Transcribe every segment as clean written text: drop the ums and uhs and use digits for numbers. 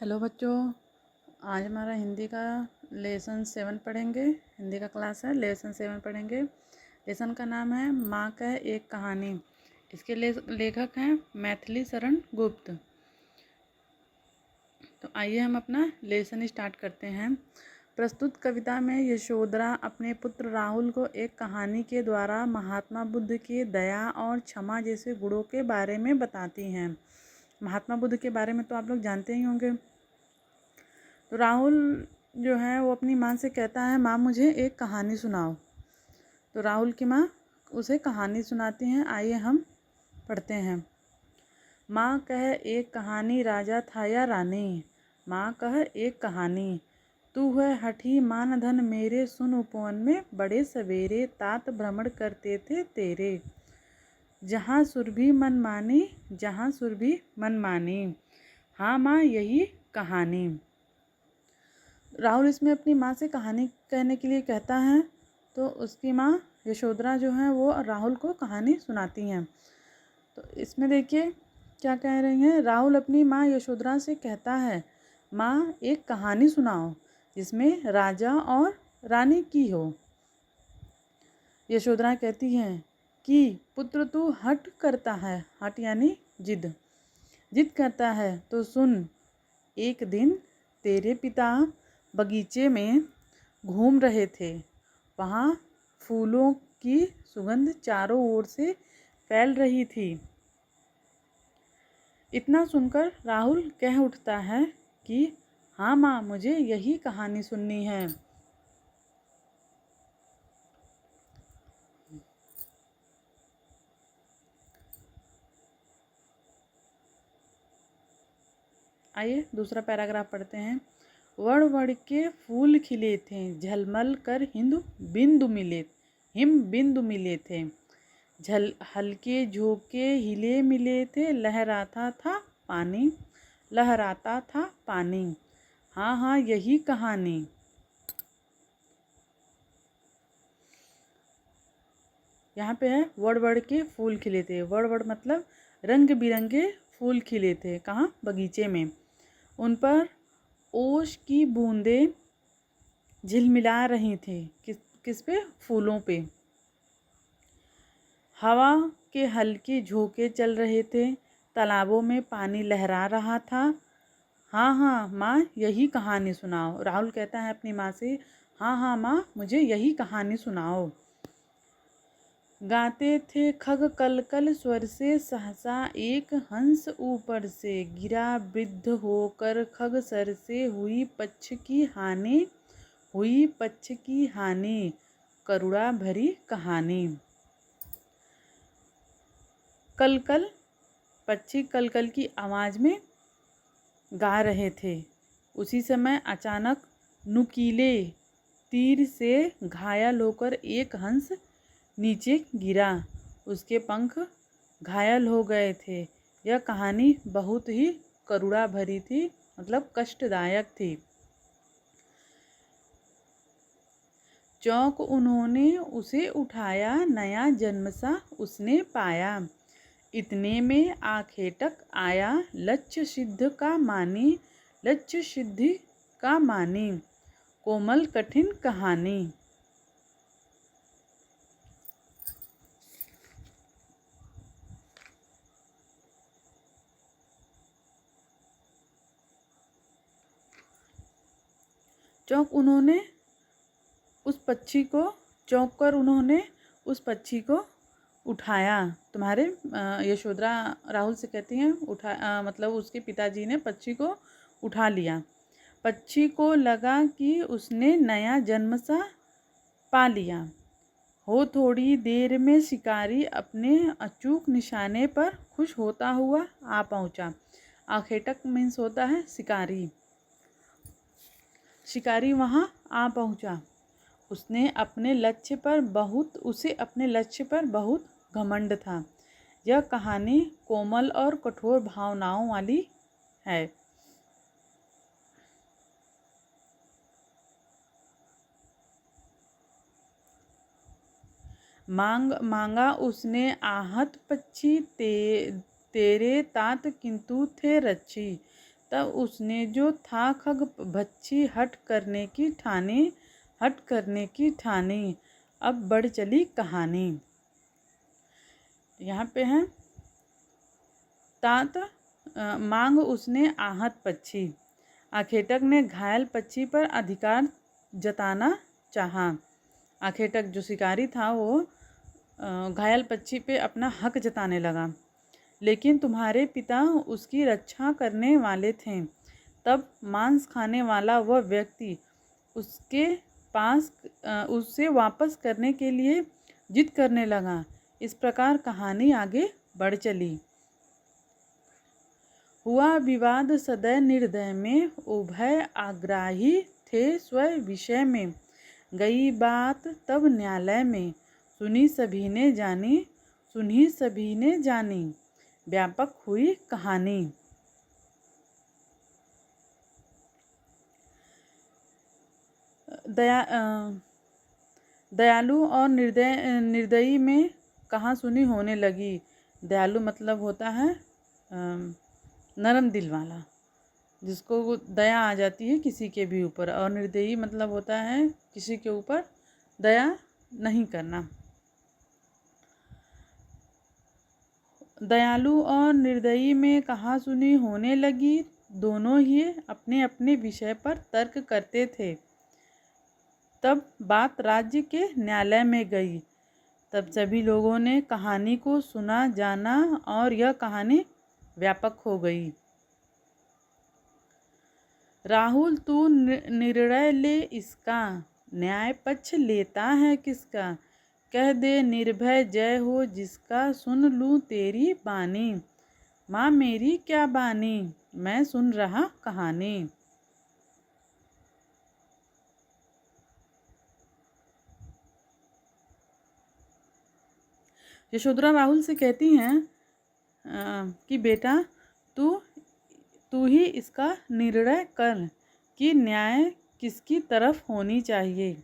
Hello बच्चों, आज हमारा हिंदी का लेसन 7 पढ़ेंगे। हिंदी का क्लास है, लेसन 7 पढ़ेंगे। लेसन का नाम है माँ का एक कहानी। इसके लेखक हैं मैथिली शरण गुप्त। तो आइए हम अपना लेसन स्टार्ट करते हैं। प्रस्तुत कविता में यशोधरा अपने पुत्र राहुल को एक कहानी के द्वारा महात्मा बुद्ध के दया और क्षमा जैसे गुणों के बारे में बताती हैं। महात्मा बुद्ध के बारे में तो आप लोग जानते ही होंगे। तो राहुल जो है वो अपनी माँ से कहता है, माँ मुझे एक कहानी सुनाओ। तो राहुल की माँ उसे कहानी सुनाती हैं। आइए हम पढ़ते हैं। माँ कह एक कहानी, राजा था या रानी। माँ कह एक कहानी, तू है हठी मान धन मेरे, सुन उपवन में बड़े सवेरे, तात भ्रमण करते थे तेरे। जहाँ सुरभि मन मानी, जहाँ सुरभि मन मानी। हाँ माँ यही कहानी। राहुल इसमें अपनी माँ से कहानी कहने के लिए कहता है, तो उसकी माँ यशोधरा जो है वो राहुल को कहानी सुनाती हैं। तो इसमें देखिए क्या कह रही हैं। राहुल अपनी माँ यशोधरा से कहता है, माँ एक कहानी सुनाओ जिसमें राजा और रानी की हो। यशोधरा कहती है कि पुत्र तू हठ करता है, हठ यानी जिद करता है तो सुन। एक दिन तेरे पिता बगीचे में घूम रहे थे। वहाँ फूलों की सुगंध चारों ओर से फैल रही थी। इतना सुनकर राहुल कह उठता है कि हाँ माँ मुझे यही कहानी सुननी है। आइए दूसरा पैराग्राफ पढ़ते हैं। वड़ वड़ के फूल खिले थे, झलमल कर हिम बिंदु मिले थे। हल्के झोंके हिले मिले थे, लहराता था पानी। हाँ हाँ यही कहानी। यहाँ पे है वड़ वड़ के फूल खिले थे। वड़ वड़ मतलब रंग बिरंगे फूल खिले थे। कहाँ? बगीचे में। उन पर ओस की बूंदें झिलमिला रही थी। किस पे? फूलों पे। हवा के हल्के झोंके चल रहे थे। तालाबों में पानी लहरा रहा था। हाँ हाँ माँ यही कहानी सुनाओ। राहुल कहता है अपनी माँ से, हाँ हाँ माँ मुझे यही कहानी सुनाओ। गाते थे खग कल कल स्वर से, सहसा एक हंस ऊपर से गिरा, वृद्ध होकर खग सर से, हुई पक्ष की हानि, करुणा भरी कहानी। कल कल पक्षी कल कल की आवाज़ में गा रहे थे। उसी समय अचानक नुकीले तीर से घायल होकर एक हंस नीचे गिरा। उसके पंख घायल हो गए थे। यह कहानी बहुत ही करुणा भरी थी, मतलब कष्टदायक थी। चौंक उन्होंने उसे उठाया, नया जन्म सा उसने पाया। इतने में आखेटक आया, लक्ष्य सिद्धि का मानी, कोमल कठिन कहानी। चौंक कर उन्होंने उस पक्षी को उठाया। तुम्हारे यशोधरा राहुल से कहती हैं मतलब उसके पिताजी ने पक्षी को उठा लिया। पक्षी को लगा कि उसने नया जन्म सा पा लिया। हो थोड़ी देर में शिकारी अपने अचूक निशाने पर खुश होता हुआ आ पहुंचा। आखेटक मीन्स होता है शिकारी। शिकारी वहां आ पहुंचा। उसे अपने लक्ष्य पर बहुत घमंड था। यह कहानी कोमल और कठोर भावनाओं वाली है। मांगा उसने आहत पक्षी, तेरे तात किंतु थे रक्षी। तब उसने जो था खग भच्छी हट करने की ठानी। अब बढ़ चली कहानी। यहाँ पे है तात मांग उसने आहत पक्षी। आखेटक ने घायल पक्षी पर अधिकार जताना चाहा। आखेटक जो शिकारी था वो घायल पक्षी पे अपना हक जताने लगा। लेकिन तुम्हारे पिता उसकी रक्षा करने वाले थे। तब मांस खाने वाला वह व्यक्ति उसके पास उससे वापस करने के लिए जिद करने लगा। इस प्रकार कहानी आगे बढ़ चली। हुआ विवाद सदय निर्दय में, उभय आग्राही थे स्वय विषय में। गई बात तब न्यायालय में, सुनी सभी ने जानी। व्यापक हुई कहानी। दयालु और निर्दयी में कहा सुनी होने लगी। दयालु मतलब होता है नरम दिल वाला, जिसको वो दया आ जाती है किसी के भी ऊपर। और निर्दयी मतलब होता है किसी के ऊपर दया नहीं करना। दयालु और निर्दयी में कहा सुनी होने लगी। दोनों ही अपने अपने विषय पर तर्क करते थे। तब बात राज्य के न्यायालय में गई। तब सभी लोगों ने कहानी को सुना जाना और यह कहानी व्यापक हो गई। राहुल तू निर्णय ले इसका, न्याय पक्ष लेता है किसका। कह दे निर्भय जय हो जिसका, सुन लूँ तेरी बानी। माँ मेरी क्या बानी, मैं सुन रहा कहानी। यशोधरा राहुल से कहती हैं कि बेटा तू ही इसका निर्णय कर कि न्याय किसकी तरफ होनी चाहिए।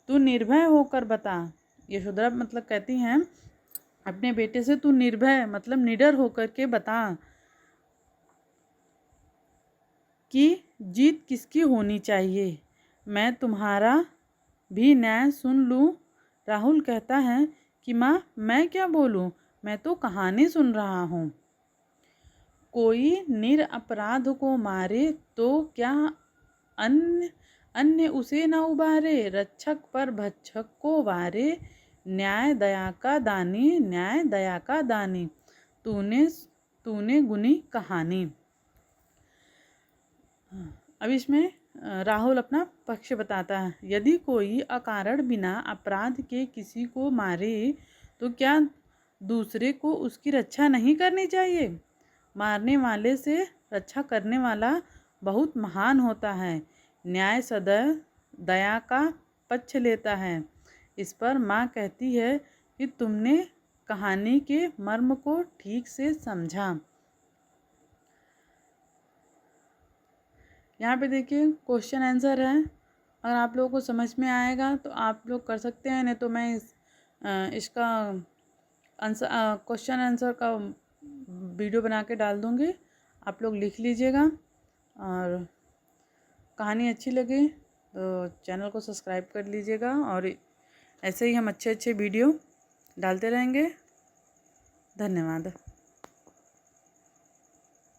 तू निर्भय होकर बता। यशोधरा मतलब कहती हैं अपने बेटे से, तू निर्भय मतलब निडर होकर के बता कि जीत किसकी होनी चाहिए। मैं तुम्हारा भी न्याय सुन लूँ। राहुल कहता है कि माँ मैं क्या बोलूँ, मैं तो कहानी सुन रहा हूँ। कोई निरपराध को मारे तो क्या अन्य उसे न उबारे। रक्षक पर भक्षक को वारे, न्याय दया का दानी। तूने गुनी कहानी। अब इसमें राहुल अपना पक्ष बताता है। यदि कोई अकारण बिना अपराध के किसी को मारे तो क्या दूसरे को उसकी रक्षा नहीं करनी चाहिए। मारने वाले से रक्षा करने वाला बहुत महान होता है। न्याय सदैव दया का पक्ष लेता है। इस पर माँ कहती है कि तुमने कहानी के मर्म को ठीक से समझा। यहाँ पे देखिए क्वेश्चन आंसर है। अगर आप लोगों को समझ में आएगा तो आप लोग कर सकते हैं, नहीं तो मैं इसका आंसर क्वेश्चन आंसर का वीडियो बना के डाल दूँगी। आप लोग लिख लीजिएगा। और कहानी अच्छी लगे तो चैनल को सब्सक्राइब कर लीजिएगा। और ऐसे ही हम अच्छे वीडियो डालते रहेंगे। धन्यवाद।